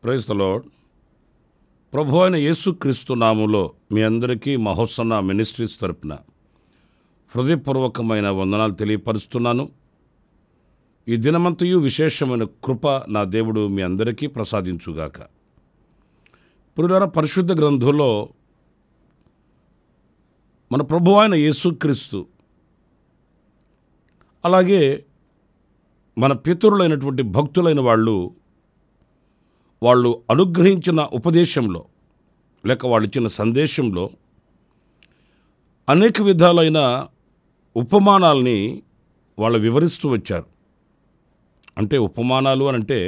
Praise the lord. ప్రభు అయిన యేసుక్రీస్తు నామములో మీ అందరికీ మహోసన్న మినిస్ట్రీస్ తరపున హృదయపూర్వకమైన వందనాలు తెలియపరుస్తున్నాను. ఈ దినమంతయు విశేషమైన కృప నా దేవుడు మీ అందరికీ ప్రసాదించుగాక. ప్రియులారా, పరిశుద్ధ గ్రంథంలో మన ప్రభు అయిన యేసుక్రీస్తు అలాగే మన పితరులైనటువంటి భక్తులైన వాళ్ళు అనుగ్రహించిన ఉపదేశంలో లేక వాళ్ళు ఇచ్చిన సందేశంలో అనేక విధాలైన ఉపమానాల్ని వాళ్ళు వివరిస్తూ వచ్చారు. అంటే ఉపమానాలు అని అంటే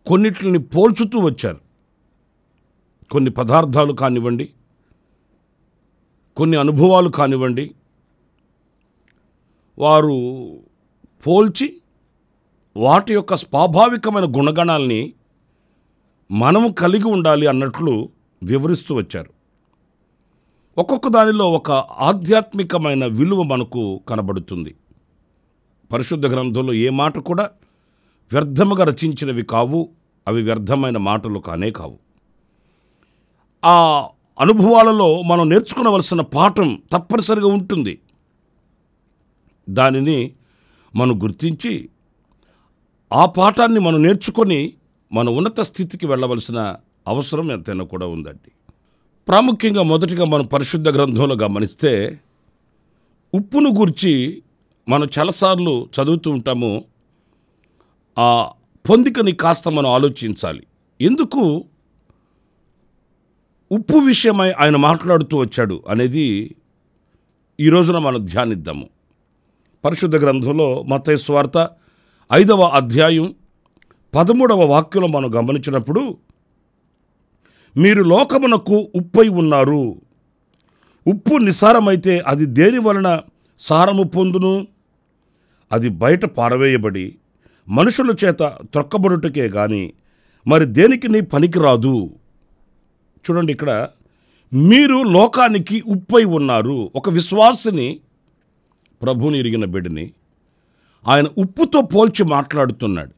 కొన్నిటిని పోల్చుతూ వచ్చారు. కొన్ని పదార్థాలు కానివ్వండి, కొన్ని అనుభవాలు కానివ్వండి, వారు పోల్చి వాటి యొక్క స్వాభావికమైన గుణగణాల్ని మనము కలిగి ఉండాలి అన్నట్లు వివరిస్తూ వచ్చారు. ఒక్కొక్క దానిలో ఒక ఆధ్యాత్మికమైన విలువ మనకు కనబడుతుంది. పరిశుద్ధ గ్రంథంలో ఏ మాట కూడా వ్యర్థముగా రచించినవి కావు, అవి వ్యర్థమైన మాటలు కానే కావు. ఆ అనుభవాలలో మనం నేర్చుకోవలసిన పాఠం తప్పనిసరిగా ఉంటుంది. దానిని మనం గుర్తించి ఆ పాఠాన్ని మనం నేర్చుకొని మన ఉన్నత స్థితికి వెళ్ళవలసిన అవసరం ఎంతైనా కూడా ఉందండి. ప్రాముఖ్యంగా మొదటిగా మనం పరిశుద్ధ గ్రంథంలో గమనిస్తే ఉప్పును గూర్చి మనం చాలాసార్లు చదువుతూ ఉంటాము. ఆ పొందికని కాస్త మనం ఆలోచించాలి. ఎందుకు ఉప్పు విషయమై ఆయన మాట్లాడుతూ వచ్చాడు అనేది ఈ రోజున మనం ధ్యానిద్దాము. పరిశుద్ధ గ్రంథంలో మత్తయి సువార్త 5వ అధ్యాయం 13వ వాక్యంలో మనం గమనించినప్పుడు, మీరు లోకమునకు ఉప్పై ఉన్నారు. ఉప్పు నిసారమైతే అది దేని వలన సారము పొందును? అది బయట పారవేయబడి మనుషుల చేత త్రొక్కబడుటకే గాని మరి దేనికి నీ పనికిరాదు. చూడండి, ఇక్కడ మీరు లోకానికి ఉప్పై ఉన్నారు. ఒక విశ్వాసిని, ప్రభువుని ఎరిగిన బిడ్డని ఆయన ఉప్పుతో పోల్చి మాట్లాడుతున్నాడు.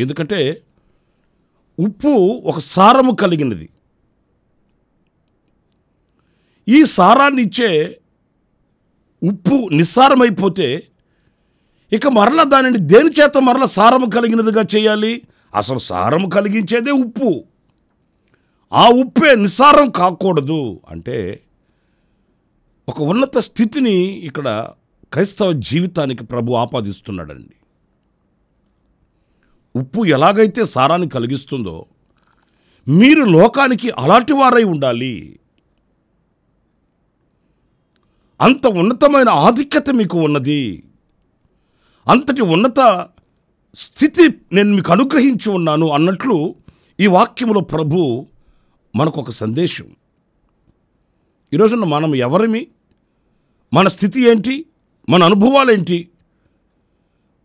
ఎందుకంటే ఉప్పు ఒక సారము కలిగినది. ఈ సారాన్ని ఇచ్చే ఉప్పు నిస్సారమైపోతే ఇక మరల దానిని దేని చేత మరల సారము కలిగినదిగా చేయాలి? అసలు సారము కలిగించేదే ఉప్పు. ఆ ఉప్పే నిస్సారం కాకూడదు. అంటే ఒక ఉన్నత స్థితిని ఇక్కడ క్రైస్తవ జీవితానికి ప్రభు ఆపాదిస్తున్నాడండి. ఉప్పు ఎలాగైతే సారాన్ని కలిగిస్తుందో మీరు లోకానికి అలాంటి వారై ఉండాలి. అంత ఉన్నతమైన ఆధిక్యత మీకు ఉన్నది. అంతటి ఉన్నత స్థితి నేను మీకు అనుగ్రహించి ఉన్నాను అన్నట్లు ఈ వాక్యంలో ప్రభు మనకు ఒక సందేశం. ఈరోజున మనం ఎవరిమి, మన స్థితి ఏంటి, మన అనుభవాలేంటి,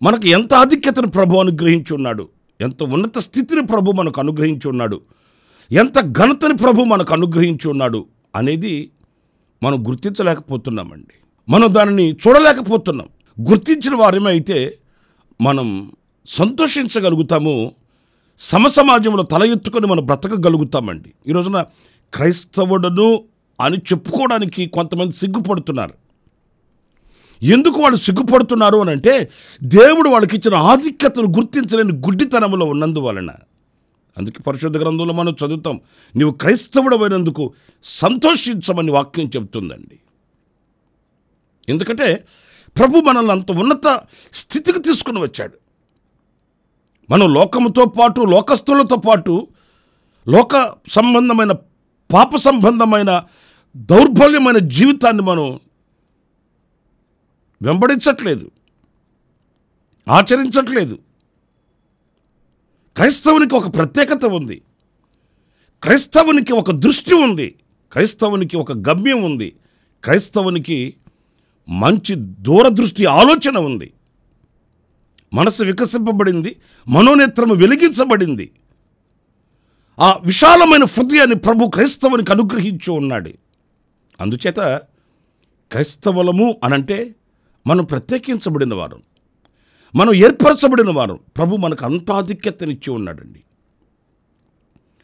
మనకు ఎంత ఆధిక్యతను ప్రభు అనుగ్రహించి ఉన్నాడు, ఎంత ఉన్నత స్థితిని ప్రభు మనకు అనుగ్రహించి ఉన్నాడు, ఎంత ఘనతని ప్రభు మనకు అనుగ్రహించి ఉన్నాడు అనేది మనం గుర్తించలేకపోతున్నామండి. మనం దానిని చూడలేకపోతున్నాం. గుర్తించిన వారమే అయితే మనం సంతోషించగలుగుతాము. సమసమాజంలో తల ఎత్తుకొని మనం బ్రతకగలుగుతామండి. ఈ రోజున క్రైస్తవుడను అని చెప్పుకోవడానికి కొంతమంది సిగ్గుపడుతున్నారు. ఎందుకు వాళ్ళు సిగ్గుపడుతున్నారు అని అంటే దేవుడు వాళ్ళకి ఇచ్చిన ఆధిక్యతను గుర్తించలేని గుడ్డితనంలో ఉన్నందువలన. అందుకే పరిశుద్ధ గ్రంథంలో మనం చదువుతాం, నీవు క్రైస్తవుడమైనందుకు సంతోషించమని వాక్యం చెబుతుందండి. ఎందుకంటే ప్రభు మనల్ని అంత ఉన్నత స్థితికి తీసుకుని వచ్చాడు. మనం లోకముతో పాటు, లోకస్తులతో పాటు, లోక సంబంధమైన పాప సంబంధమైన దౌర్బల్యమైన జీవితాన్ని మనం వెంబడించట్లేదు, ఆచరించట్లేదు. క్రైస్తవునికి ఒక ప్రత్యేకత ఉంది, క్రైస్తవునికి ఒక దృష్టి ఉంది, క్రైస్తవునికి ఒక గమ్యం ఉంది, క్రైస్తవునికి మంచి దూరదృష్టి ఆలోచన ఉంది. మనసు వికసింపబడింది, మనోనేత్రము వెలిగించబడింది. ఆ విశాలమైన హృదయాన్ని ప్రభు క్రైస్తవునికి అనుగ్రహించి ఉన్నాడు. అందుచేత క్రైస్తవులము అనంటే మనం ప్రత్యేకించబడిన వారు, మనం ఏర్పరచబడిన వారు. ప్రభు మనకు అంత ఆధిక్యతనిచ్చి ఉన్నాడండి.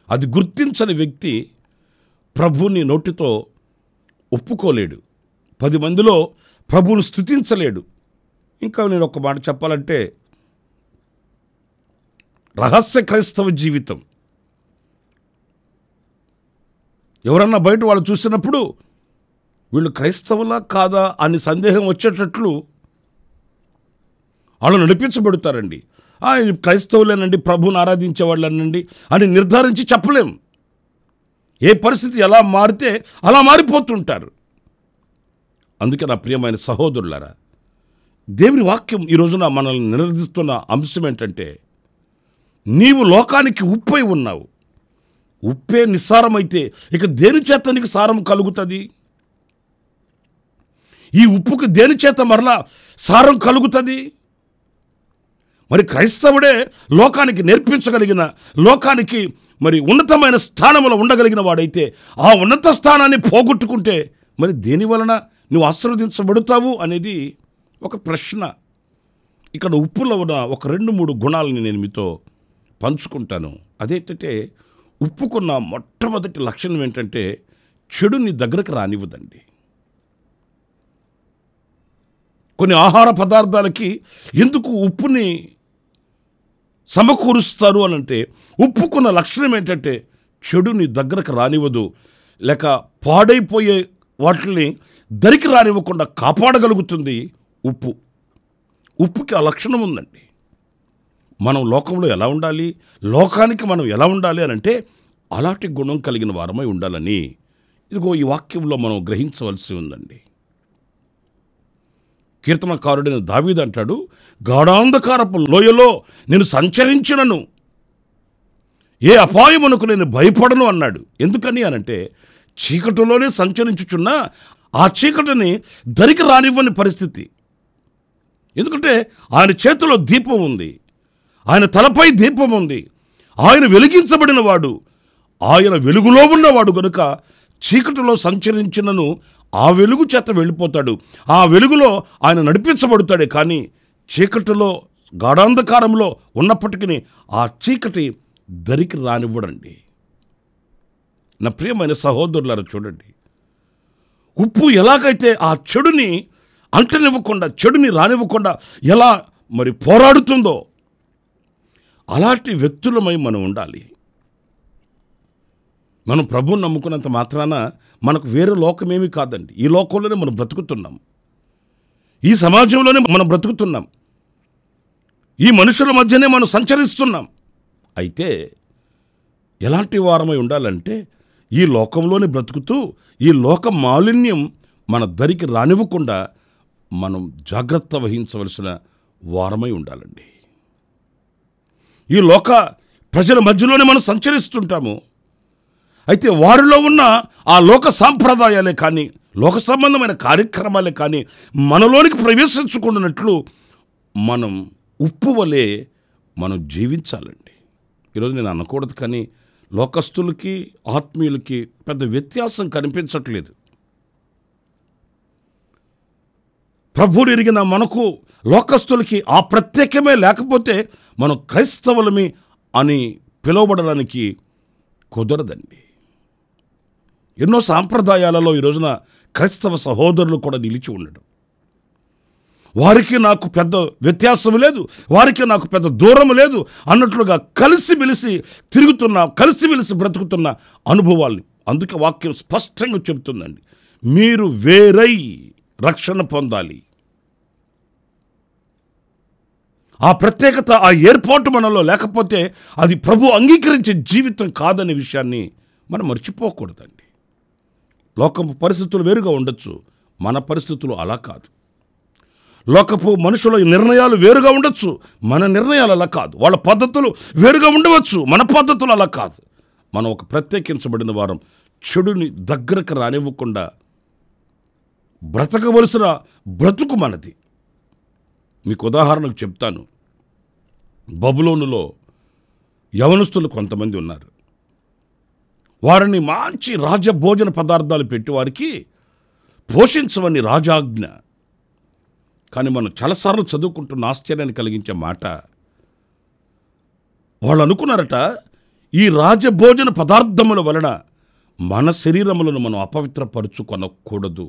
అది గుర్తించని వ్యక్తి ప్రభుని నోటితో ఒప్పుకోలేడు, 10 మందిలో ప్రభువును స్తుతించలేడు. ఇంకా నేను ఒక మాట చెప్పాలంటే, రహస్య క్రైస్తవ జీవితం. ఎవరన్నా బయట వాళ్ళు చూసినప్పుడు వీళ్ళు క్రైస్తవులా కాదా అని సందేహం వచ్చేటట్లు వాళ్ళు నడిపించబడతారండి. క్రైస్తవులేనండి, ప్రభువుని ఆరాధించేవాళ్ళనండి అని నిర్ధారించి చెప్పలేం. ఏ పరిస్థితి ఎలా మారితే అలా మారిపోతుంటారు. అందుకే నా ప్రియమైన సహోదరులారా, దేవుని వాక్యం ఈ రోజున మనల్ని నిలదీస్తున్న అంశం ఏంటంటే, నీవు లోకానికి ఉప్పై ఉన్నావు. ఉప్పే నిస్సారమైతే ఇక దేని చేత నీకు సారం కలుగుతుంది? ఈ ఉప్పుకి దేని చేత మరలా సారం కలుగుతుంది? మరి క్రైస్తవుడే లోకానికి నేర్పించగలిగిన, లోకానికి మరి ఉన్నతమైన స్థానంలో ఉండగలిగిన వాడైతే, ఆ ఉన్నత స్థానాన్ని పోగొట్టుకుంటే మరి దేని వలన నువ్వు ఆశీర్వదించబడతావు అనేది ఒక ప్రశ్న. ఇక్కడ ఉప్పులో ఉన్న ఒక 2-3 గుణాలని నేను మీతో పంచుకుంటాను. అదేంటంటే, ఉప్పుకున్న మొట్టమొదటి లక్షణం ఏంటంటే, చెడు నీ దగ్గరకు రానివ్వదండి. కొన్ని ఆహార పదార్థాలకి ఎందుకు ఉప్పుని సమకూరుస్తారు అనంటే, ఉప్పుకున్న లక్షణం ఏంటంటే చెడు నీ దగ్గరకు రానివ్వదు, లేక పాడైపోయే వాటిని దరికి రానివ్వకుండా కాపాడగలుగుతుంది ఉప్పు. ఉప్పుకి ఆ లక్షణం ఉందండి. మనం లోకంలో ఎలా ఉండాలి, లోకానికి మనం ఎలా ఉండాలి అనంటే అలాంటి గుణం కలిగిన వారమై ఉండాలని ఇదిగో ఈ వాక్యంలో మనం గ్రహించవలసి ఉందండి. కీర్తనకారుడైన దావీదు అంటాడు, గాఢాంధకారపు లోయలో నేను సంచరించినను ఏ అపాయమునకు నేను భయపడను అన్నాడు. ఎందుకని అనంటే, చీకటిలోనే సంచరించుచున్నా ఆ చీకటిని దరికి రానివ్వని పరిస్థితి. ఎందుకంటే ఆయన చేతిలో దీపం ఉంది, ఆయన తలపై దీపం ఉంది, ఆయన వెలిగించబడిన వాడు, ఆయన వెలుగులో ఉన్నవాడు గనుక చీకటిలో సంచరించినను ఆ వెలుగు చేత వెళ్ళిపోతాడు. ఆ వెలుగులో ఆయన నడిపించబడతాడే కానీ చీకటిలో గాఢాంధకారంలో ఉన్నప్పటికీ ఆ చీకటి దరికి రానివ్వడండి. నా ప్రియమైన సహోదరులారా, చూడండి, ఉప్పు ఎలాగైతే ఆ చెడుని అంటనివ్వకుండా, చెడుని రానివ్వకుండా ఎలా మరి పోరాడుతుందో అలాంటి వ్యక్తులమై మనం ఉండాలి. మనం ప్రభువుని నమ్ముకున్నంత మాత్రాన మనకు వేరే లోకమేమీ కాదండి. ఈ లోకంలోనే మనం బ్రతుకుతున్నాం, ఈ సమాజంలోనే మనం బ్రతుకుతున్నాం, ఈ మనుషుల మధ్యనే మనం సంచరిస్తున్నాం. అయితే ఎలాంటి వారమై ఉండాలంటే, ఈ లోకంలోనే బ్రతుకుతూ ఈ లోక మాలిన్యం మన దరికి రానివ్వకుండా మనం జాగ్రత్త వహించవలసిన వారమై ఉండాలండి. ఈ లోక ప్రజల మధ్యలోనే మనం సంచరిస్తుంటాము. అయితే వారిలో ఉన్న ఆ లోక సాంప్రదాయాలే కానీ, లోక సంబంధమైన కార్యక్రమాలే కానీ మనలోనికి ప్రవేశించుకున్నట్లు మనం ఉప్పు వలె మనం జీవించాలండి. ఈరోజు నేను అనకూడదు కానీ లోకస్తులకి ఆత్మీయులకి పెద్ద వ్యత్యాసం కనిపించట్లేదు. ప్రభువుని ఎరిగిన మనకు లోకస్తులకి ఆ ప్రత్యేకమే లేకపోతే మనం క్రైస్తవులమి అని పిలువబడడానికి కుదరదండి. ఎన్నో సాంప్రదాయాలలో ఈ రోజున క్రైస్తవ సహోదరులు కూడా నిలిచి ఉండడం, వారికి నాకు పెద్ద వ్యత్యాసం లేదు, వారికి నాకు పెద్ద దూరం లేదు అన్నట్లుగా కలిసిమెలిసి తిరుగుతున్న, కలిసిమెలిసి బ్రతుకుతున్న అనుభవాల్ని. అందుకే వాక్యం స్పష్టంగా చెబుతుందండి, మీరు వేరై రక్షణ పొందాలి. ఆ ప్రత్యేకత, ఆ ఏర్పాటు మనలో లేకపోతే అది ప్రభు అంగీకరించే జీవితం కాదనే విషయాన్ని మనం మర్చిపోకూడదండి. లోకం పరిస్థితులు వేరుగా ఉండొచ్చు, మన పరిస్థితులు అలా కాదు. లోకపు మనుషుల నిర్ణయాలు వేరుగా ఉండొచ్చు, మన నిర్ణయాలు అలా కాదు. వాళ్ళ పద్ధతులు వేరుగా ఉండవచ్చు, మన పద్ధతులు అలా కాదు. మనం ఒక ప్రత్యేకించబడిన వారం. చెడుని దగ్గరకు రానివ్వకుండా బ్రతకవలసిన బ్రతుకు మనది. మీకు ఉదాహరణకు చెప్తాను. బబులోనులో యవనస్తులు కొంతమంది ఉన్నారు. వారిని మంచి రాజభోజన పదార్థాలు పెట్టి వారికి పోషించవని రాజాజ్ఞ. కానీ మనం చాలాసార్లు చదువుకుంటున్న ఆశ్చర్యాన్ని కలిగించే మాట, వాళ్ళు అనుకున్నారట, ఈ రాజభోజన పదార్థముల వలన మన శరీరములను మనం అపవిత్రపరుచుకొనకూడదు.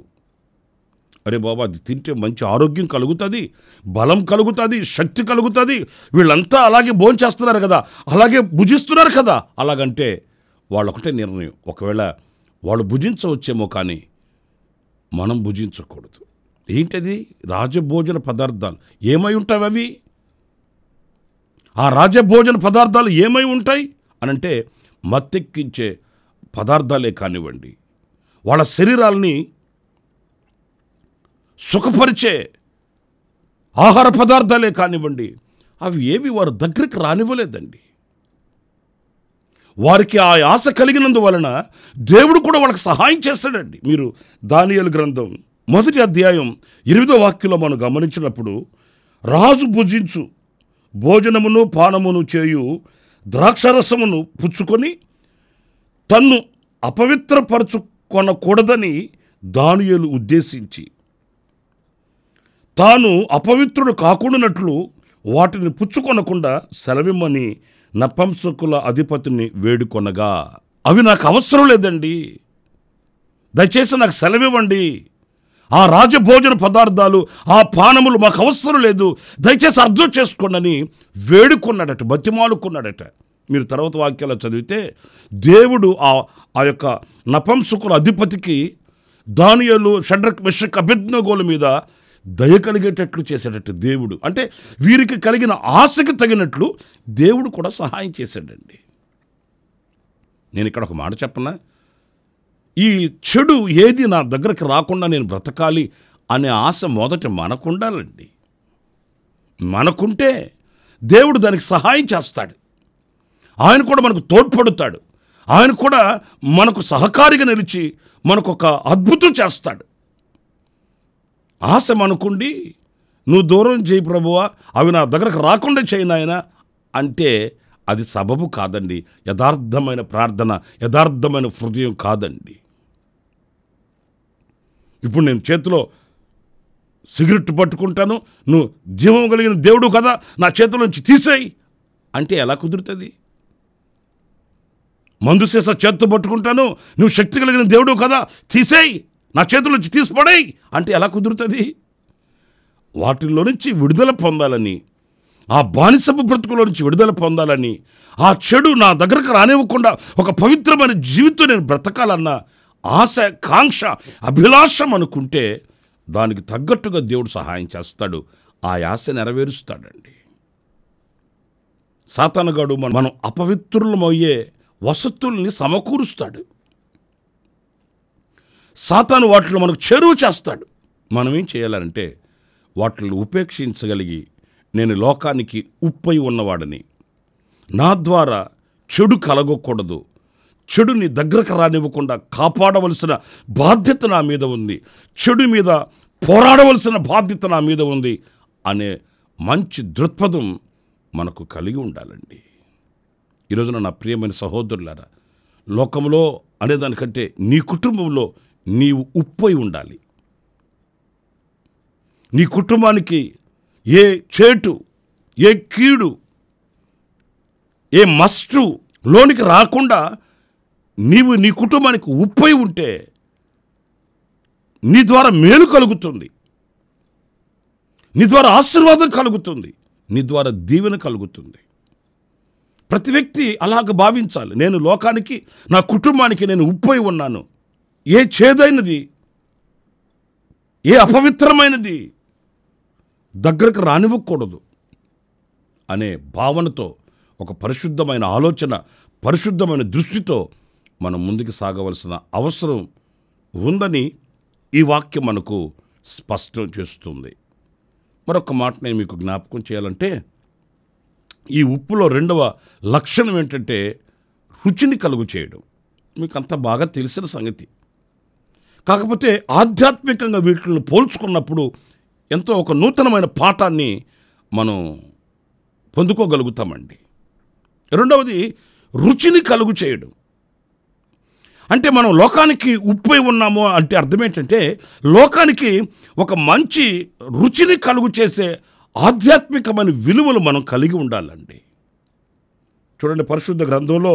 అరే బాబా, అది తింటే మంచి ఆరోగ్యం కలుగుతుంది, బలం కలుగుతుంది, శక్తి కలుగుతుంది, వీళ్ళంతా అలాగే భోంచేస్తున్నారు కదా, అలాగే భుజిస్తున్నారు కదా. అలాగంటే వాళ్ళొకటే నిర్ణయం, ఒకవేళ వాళ్ళు భుజించవచ్చేమో కానీ మనం భుజించకూడదు. ఏంటది? రాజభోజన పదార్థాలు. ఏమై ఉంటాయి అవి? ఆ రాజభోజన పదార్థాలు ఏమై ఉంటాయి అనంటే మత్తెక్కించే పదార్థాలే కానివ్వండి, వాళ్ళ శరీరాల్ని సుఖపరిచే ఆహార పదార్థాలే కానివ్వండి, అవి ఏవి వారు దగ్గరికి రానివ్వలేదండి. వారికి ఆ ఆశ కలిగినందువలన దేవుడు కూడా వాళ్ళకి సహాయం చేస్తాడండి. మీరు దానియేలు గ్రంథం 1వ అధ్యాయం 8వ వాక్యంలో మనం గమనించినప్పుడు, రాజు భుజించు భోజనమును పానమును చేయు ద్రాక్షరసమును పుచ్చుకొని తన్ను అపవిత్రపరచుకొనకూడదని దానియేలు ఉద్దేశించి తాను అపవిత్రుడు కాకుండానట్లు వాటిని పుచ్చుకొనకుండా సెలవిమ్మని నపుంసకుల అధిపతిని వేడుకొనగా, అవి నాకు అవసరం లేదండి, దయచేసి నాకు సెలవివ్వండి, ఆ రాజభోజన పదార్థాలు, ఆ పానములు మాకు అవసరం లేదు, దయచేసి అర్థం చేసుకోండి వేడుకున్నాడట, బతిమాలుకున్నాడట. మీరు తర్వాత వాక్యాలు చదివితే దేవుడు ఆ యొక్క నపుంసకుల అధిపతికి దానియేలు, షడ్రక్, మెషక్, అబేద్నెగోల మీద దయ కలిగేటట్లు చేశాడట దేవుడు. అంటే వీరికి కలిగిన ఆశకి తగినట్లు దేవుడు కూడా సహాయం చేశాడండి. నేను ఇక్కడ ఒక మాట చెప్పనా, ఈ చెడు ఏది నా దగ్గరికి రాకుండా నేను బ్రతకాలి అనే ఆశ మొదట మనకు ఉండాలండి. మనకుంటే దేవుడు దానికి సహాయం చేస్తాడు, ఆయన కూడా మనకు తోడ్పడుతాడు, ఆయన కూడా మనకు సహకారిగా నిలిచి మనకు ఒక అద్భుతం చేస్తాడు. ఆశ మనకుండి నువ్వు దూరం చేయి ప్రభువా, అవి నా దగ్గరకు రాకుండా చేయి నాయనా అంటే అది సబబు కాదండి. యథార్థమైన ప్రార్థన, యథార్థమైన హృదయం కాదండి. ఇప్పుడు నేను చేతిలో సిగరెట్ పట్టుకుంటాను, నువ్వు జీవం కలిగిన దేవుడు కదా, నా చేతిలో నుంచి తీసేయి అంటే ఎలా కుదురుతుంది? మందు సీసా చేత్తో పట్టుకుంటాను, నువ్వు శక్తి కలిగిన దేవుడు కదా, తీసేయి, నా చేతుల నుంచి తీసిపడేయి అంటే ఎలా కుదురుతుంది? వాటిల్లో నుంచి విడుదల పొందాలని, ఆ బానిసపు బ్రతుకులో నుంచి విడుదల పొందాలని, ఆ చెడు నా దగ్గరకు రానివ్వకుండా ఒక పవిత్రమైన జీవితం నేను బ్రతకాలన్న ఆశ, కాంక్ష, అభిలాషం అనుకుంటే దానికి తగ్గట్టుగా దేవుడు సహాయం చేస్తాడు, ఆ ఆశ నెరవేరుస్తాడండి. సాతానుగాడు మనం అపవిత్రులమయ్యే వసతుల్ని సమకూరుస్తాడు. సాతాను వాటిలో మనకు చెరువు చేస్తాడు. మనం ఏం చేయాలంటే వాటిని ఉపేక్షించగలిగి, నేను లోకానికి ఉప్పై ఉన్నవాడని, నా ద్వారా చెడు కలగకూడదు, చెడుని దగ్గరకు రానివ్వకుండా కాపాడవలసిన బాధ్యత నా మీద ఉంది, చెడు మీద పోరాడవలసిన బాధ్యత నా మీద ఉంది అనే మంచి దృక్పథం మనకు కలిగి ఉండాలండి. ఈరోజున నా ప్రియమైన సహోదరులారా, లోకంలో అనేదానికంటే నీ కుటుంబంలో నీవు ఉప్పై ఉండాలి. నీ కుటుంబానికి ఏ చేటు, ఏ కీడు, ఏ మస్టు లోనికి రాకుండా నీవు నీ కుటుంబానికి ఉప్పై ఉంటే నీ ద్వారా మేలు కలుగుతుంది, నీ ద్వారా ఆశీర్వాదం కలుగుతుంది, నీ ద్వారా దీవెన కలుగుతుంది. ప్రతి వ్యక్తి అలాగ భావించాలి. నేను లోకానికి, నా కుటుంబానికి నేను ఉప్పై ఉన్నాను, ఏ చేదైనది, ఏ అపవిత్రమైనది దగ్గరకు రానివ్వకూడదు అనే భావనతో, ఒక పరిశుద్ధమైన ఆలోచన, పరిశుద్ధమైన దృష్టితో మనం ముందుకు సాగవలసిన అవసరం ఉందని ఈ వాక్యం మనకు స్పష్టం చేస్తుంది. మరొక మాట నేను మీకు జ్ఞాపకం చేయాలంటే, ఈ ఉప్పులో రెండవ లక్షణం ఏంటంటే రుచిని కలుగు చేయడం. మీకు అంత బాగా తెలిసిన సంగతి. కాకపోతే ఆధ్యాత్మికంగా వీటిని పోల్చుకున్నప్పుడు ఎంతో ఒక నూతనమైన పాఠాన్ని మనం పొందుకోగలుగుతామండి. రెండవది రుచిని కలుగు చేయడం. అంటే మనం లోకానికి ఉప్పై ఉన్నాము అంటే అర్థం ఏంటంటే, లోకానికి ఒక మంచి రుచిని కలుగు చేసే ఆధ్యాత్మికమైన విలువలు మనం కలిగి ఉండాలండి. చూడండి, పరిశుద్ధ గ్రంథంలో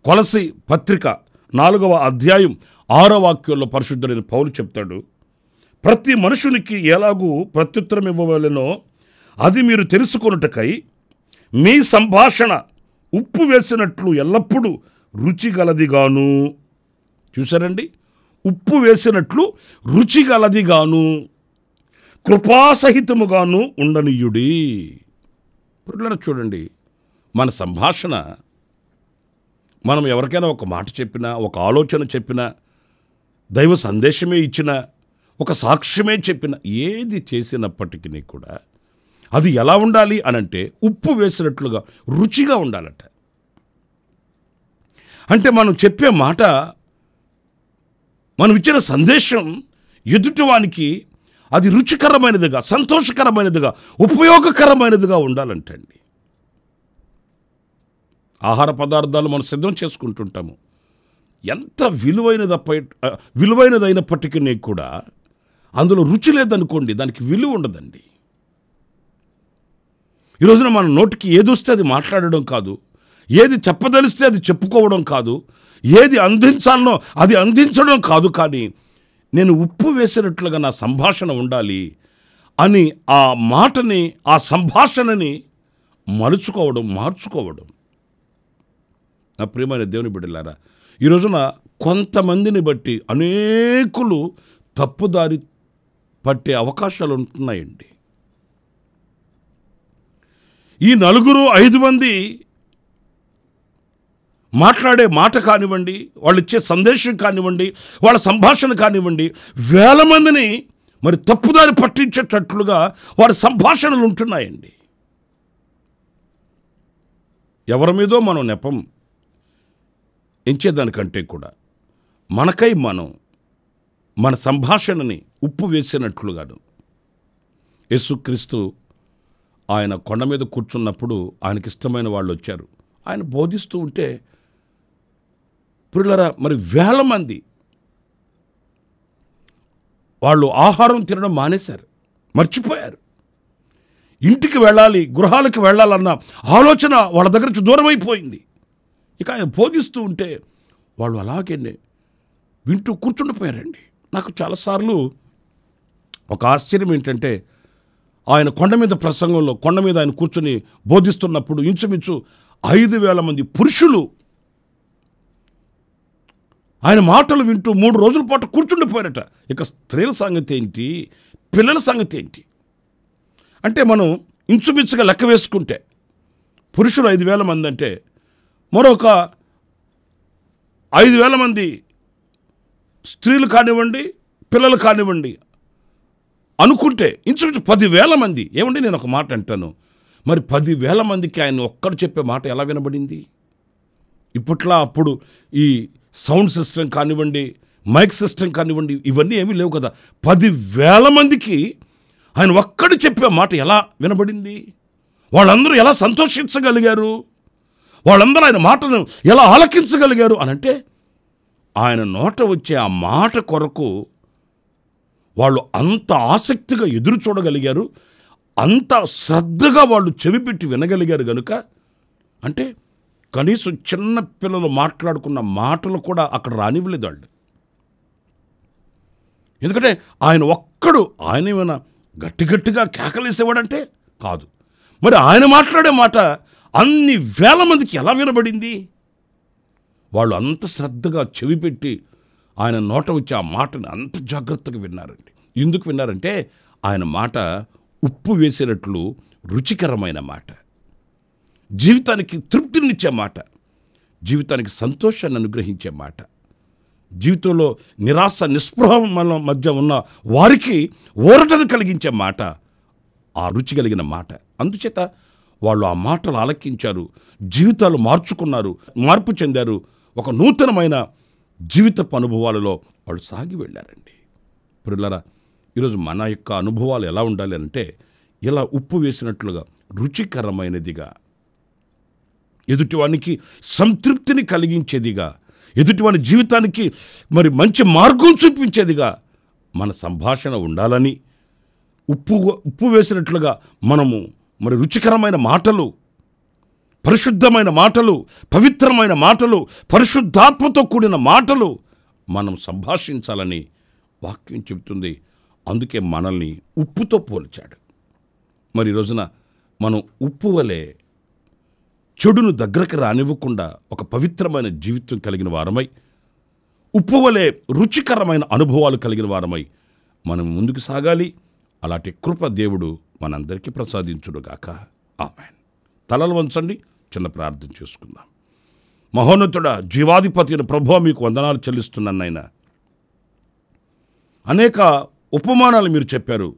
కొలసి పత్రిక 4వ అధ్యాయం 6వ వాక్యంలో పరిశుద్ధుడైన పౌలు చెప్తాడు, ప్రతి మనుషునికి ఎలాగూ ప్రత్యుత్తరం ఇవ్వవలెనో అది మీరు తెలుసుకొనుటకై మీ సంభాషణ ఉప్పు వేసినట్లు ఎల్లప్పుడూ రుచిగలదిగాను. చూసారండి, ఉప్పు వేసినట్లు రుచిగలదిగాను కృపాసహితముగాను ఉండనీయుడి. ఇప్పుడు చూడండి, మన సంభాషణ, మనం ఎవరికైనా ఒక మాట చెప్పినా, ఒక ఆలోచన చెప్పినా, దైవ సందేశమే ఇచ్చినా, ఒక సాక్ష్యమే చెప్పినా, ఏది చేసినప్పటికీ కూడా అది ఎలా ఉండాలి అనంటే ఉప్పు వేసినట్లుగా రుచిగా ఉండాలట. అంటే మనం చెప్పే మాట, మనం ఇచ్చిన సందేశం ఎదుటివానికి అది రుచికరమైనదిగా, సంతోషకరమైనదిగా, ఉపయోగకరమైనదిగా ఉండాలంటండి. ఆహార పదార్థాలు మనం సిద్ధం చేసుకుంటుంటాము. ఎంత విలువైనదైనప్పటికీ కూడా అందులో రుచి లేదనుకోండి, దానికి విలువ ఉండదండి. ఈ రోజున మన నోటికి ఏది వస్తే అది మాట్లాడడం కాదు, ఏది చెప్పదలిస్తే అది చెప్పుకోవడం కాదు, ఏది అందించాలనో అది అందించడం కాదు. కానీ నేను ఉప్పు వేసినట్లుగా నా సంభాషణ ఉండాలి అని ఆ మాటని, ఆ సంభాషణని మార్చుకోవడం. నా ప్రియమైన దేవుని బిడ్డలారా, ఈ రోజున కొంతమందిని బట్టి అనేకులు తప్పుదారి పట్టే అవకాశాలు ఉంటున్నాయండి. ఈ 4-5 మంది మాట్లాడే మాట కానివ్వండి, వాళ్ళు ఇచ్చే సందేశం కానివ్వండి, వాళ్ళ సంభాషణ కానివ్వండి, వేల మందిని మరి తప్పుదారి పట్టించేటట్లుగా వారి సంభాషణలు ఉంటున్నాయండి. ఎవరి మీదో మనం నెపం ఎంచేదానికంటే కూడా మనకై మనం మన సంభాషణని ఉప్పు వేసినట్లుగాను, యేసుక్రీస్తు ఆయన కొండ మీద కూర్చున్నప్పుడు ఆయనకి ఇష్టమైన వాళ్ళు వచ్చారు. ఆయన బోధిస్తూ ఉంటే ప్రియులారా, మరి వేల మంది వాళ్ళు ఆహారం తినడం మానేశారు, మర్చిపోయారు. ఇంటికి వెళ్ళాలి, గృహాలకు వెళ్ళాలన్న ఆలోచన వాళ్ళ దగ్గర నుంచి దూరం అయిపోయింది. ఇక ఆయన బోధిస్తూ ఉంటే వాళ్ళు అలాగే వింటూ కూర్చుండిపోయారండి. నాకు చాలాసార్లు ఒక ఆశ్చర్యం ఏంటంటే, ఆయన కొండ మీద ప్రసంగంలో, కొండ మీద ఆయన కూర్చొని బోధిస్తున్నప్పుడు ఇంచుమించు 5,000 మంది పురుషులు ఆయన మాటలు వింటూ 3 రోజుల పాటు కూర్చుండిపోయారట. ఇక స్త్రీల సంగతి ఏంటి, పిల్లల సంగతి ఏంటి అంటే, మనం ఇంచుమించుగా లెక్క వేసుకుంటే పురుషులు 5,000 మంది అంటే మరొక 5,000 మంది స్త్రీలు కానివ్వండి, పిల్లలు కానివ్వండి అనుకుంటే ఇంచుమించు 10,000 మంది. ఏమండి, నేను ఒక మాట అంటాను, మరి 10,000 మందికి ఆయన ఒక్కడు చెప్పే మాట ఎలా వినబడింది? ఇప్పట్లా అప్పుడు ఈ సౌండ్ సిస్టమ్ కానివ్వండి, మైక్ సిస్టమ్ కానివ్వండి, ఇవన్నీ ఏమీ లేవు కదా. 10,000 మందికి ఆయన ఒక్కడు చెప్పే మాట ఎలా వినబడింది? వాళ్ళందరూ ఎలా సంతోషించగలిగారు? వాళ్ళందరూ ఆయన మాటను ఎలా ఆలకించగలిగారు అనంటే, ఆయన నోట వచ్చే ఆ మాట కొరకు వాళ్ళు అంత ఆసక్తిగా ఎదురు చూడగలిగారు, అంత శ్రద్ధగా వాళ్ళు చెవిపెట్టి వినగలిగారు. కనుక అంటే కనీసం చిన్న పిల్లలు మాట్లాడుకున్న మాటలు కూడా అక్కడ రానివ్వలేదు వాళ్ళు. ఎందుకంటే ఆయన ఒక్కడు, ఆయన ఏమైనా గట్టిగా కేకలేసేవాడంటే కాదు. మరి ఆయన మాట్లాడే మాట అన్ని వేల మందికి ఎలా వినబడింది? వాళ్ళు అంత శ్రద్ధగా చెవిపెట్టి ఆయన నోట వచ్చి ఆ మాటని అంత జాగ్రత్తగా విన్నారండి. ఎందుకు విన్నారంటే, ఆయన మాట ఉప్పు వేసినట్లు రుచికరమైన మాట, జీవితానికి తృప్తినిచ్చే మాట, జీవితానికి సంతోషాన్ని అనుగ్రహించే మాట. జీవితంలో నిరాశ నిస్పృహ మన మధ్య ఉన్న వారికి ఊరటను కలిగించే మాట ఆ రుచి కలిగిన మాట. అందుచేత వాళ్ళు ఆ మాటలు ఆలకించారు, జీవితాలు మార్చుకున్నారు, మార్పు చెందారు. ఒక నూతనమైన జీవితపు అనుభవాలలో వాళ్ళు సాగి వెళ్ళారండి. ప్రియులారా, ఈరోజు మన యొక్క అనుభవాలు ఎలా ఉండాలి అంటే ఇలా ఉప్పు వేసినట్లుగా రుచికరమైనదిగా, ఎదుటివానికి సంతృప్తిని కలిగించేదిగా, ఎదుటివాని జీవితానికి మరి మంచి మార్గం చూపించేదిగా మన సంభాషణ ఉండాలని, ఉప్పు వేసినట్లుగా మనము మరి రుచికరమైన మాటలు, పరిశుద్ధమైన మాటలు, పవిత్రమైన మాటలు, పరిశుద్ధాత్మతో కూడిన మాటలు మనం సంభాషించాలని వాక్యం చెబుతుంది. అందుకే మనల్ని ఉప్పుతో పోల్చాడు. మరి ఈ రోజున మనం ఉప్పు వలె చెడును దగ్గరకు రానివ్వకుండా ఒక పవిత్రమైన జీవితం కలిగిన వారమై, ఉప్పు వలె రుచికరమైన అనుభవాలు కలిగిన వారమై మనం ముందుకు సాగాలి. అలాంటి కృప దేవుడు మనందరికీ ప్రసాదించుడుగాక. ఆమేన్. తలలు వంచండి, చిన్న ప్రార్థన చేసుకుందాం. మహోన్నతుడా, జీవాధిపతి అయిన ప్రభువా, మీకు వందనాలు చెల్లిస్తున్నాను నాయనా. అనేక ఉపమానాలు మీరు చెప్పారు.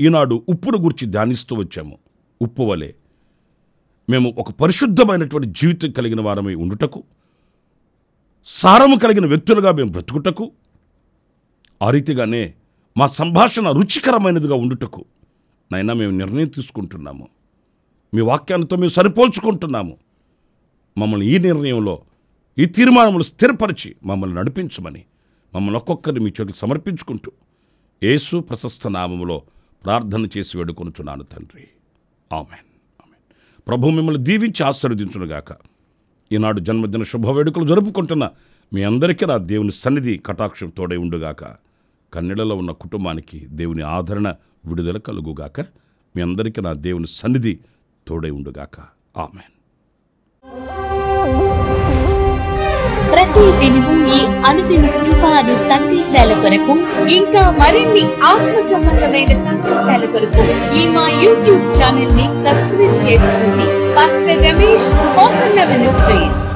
ఈనాడు ఉప్పును గురించి ధ్యానిస్తూ వచ్చాము. ఉప్పు వలె మేము ఒక పరిశుద్ధమైనటువంటి జీవితం కలిగిన వారమై ఉండుటకు, సారము కలిగిన వ్యక్తులుగా మేము బ్రతుకుటకు, ఆ రీతిగానే మా సంభాషణ రుచికరమైనదిగా ఉండుటకు నైనా మేము నిర్ణయం తీసుకుంటున్నాము. మీ వాక్యాలతో మేము సరిపోల్చుకుంటున్నాము. మమ్మల్ని ఈ నిర్ణయంలో, ఈ తీర్మానములు స్థిరపరిచి మమ్మల్ని నడిపించమని మమ్మల్ని ఒక్కొక్కరిని మీ చేతులకు సమర్పించుకుంటూ యేసు ప్రశస్త నామములో ప్రార్థన చేసి వేడుకొనుచున్నాను తండ్రి. ఆమేన్. ఆమేన్. ప్రభు మిమ్మల్ని దీవించి ఆశీర్వదించునుగాక. ఈనాడు జన్మదిన శుభవేడుకలు జరుపుకుంటున్న మీ అందరికీ నా దేవుని సన్నిధి కటాక్షం తోడై ఉండుగాక. కన్నెలలో ఉన్న కుటుంబానికి దేవుని ఆదరణ, విడుదల కలుగుగాక. మీ అందరికీ నా దేవుని సన్నిధి తోడై ఉండుగాక. ఆమేన్. ప్రతి దినము ఈ అనుదిన కృపాను సందేశాల కొరకు, ఇంకా మరిన్ని ఆత్మ సంబంధమైన సందేశాల కొరకు ఈ మా యూట్యూబ్ ఛానల్ ని సబ్స్క్రైబ్ చేసుకోండి. Pastor Ramesh, hosanna ministries.